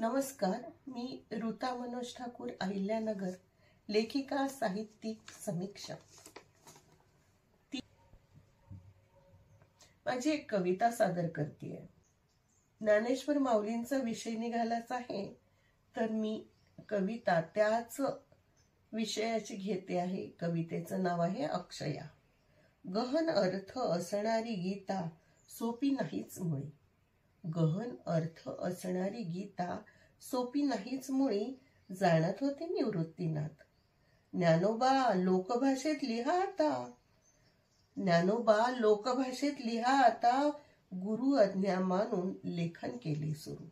नमस्कार, मी ऋता मनोज ठाकूर, अहिल्यानगर, लेखिका, साहित्यिक, समीक्षक। माझी एक कविता सादर करतेय। ज्ञानेश्वर माऊलींचा विषय निघालाच आहे, तर मी कविता त्याच विषयाची घेते आहे। कवितेचं नाव आहे अक्षया। गहन अर्थ असणारी गीता सोपी नाहीच मुळी। गहन अर्थ असणारी गीता सोपी नाहीच मुळी, जाणत होते निवृत्तीनाथ। ज्ञानोबा लोकभाषेत लिहा आता, ज्ञानोबा लोकभाषेत लिहा आता, गुरु आज्ञा मानून लेखन केले सुरू।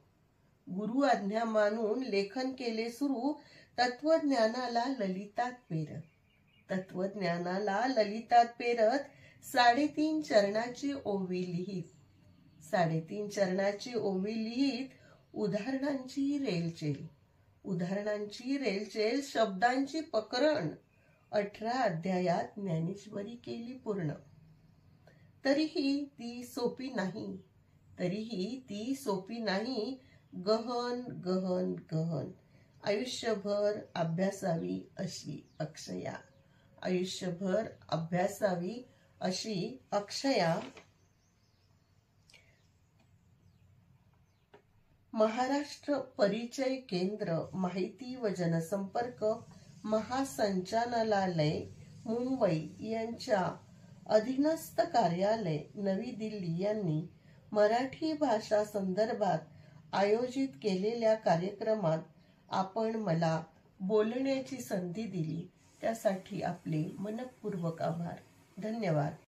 गुरु आज्ञा मानून लेखन केले सुरू, तत्वज्ञानाला ललितात पेरत, तत्वज्ञानाला ललितात पेरत, 3.5 चरणाची ओवी लिहित, 3.5 चरणाची ओवी लिहित, उदाहरणांची रेलचेल, उदाहरणांची रेलचेल, शब्दांची पकरण, 18 अध्यायात ज्ञानेश्वरी केली पूर्ण। तरीही ती सोपी नाही, तरीही ती सोपी नाही, गहन गहन गहन, आयुष्यभर अभ्यासावी अशी अक्षया, आयुष्यभर अभ्यासावी अशी अक्षया। महाराष्ट्र परिचय केंद्र, माहिती व जनसंपर्क महासंचालनालय, मुंबई यांच्या अधीनस्थ कार्यालय, नवी दिल्ली यांनी मराठी भाषा संदर्भात आयोजित केलेल्या कार्यक्रमात आपण मला बोलण्याची संधी दिली, त्यासाठी आपले मनपूर्वक आभार। धन्यवाद।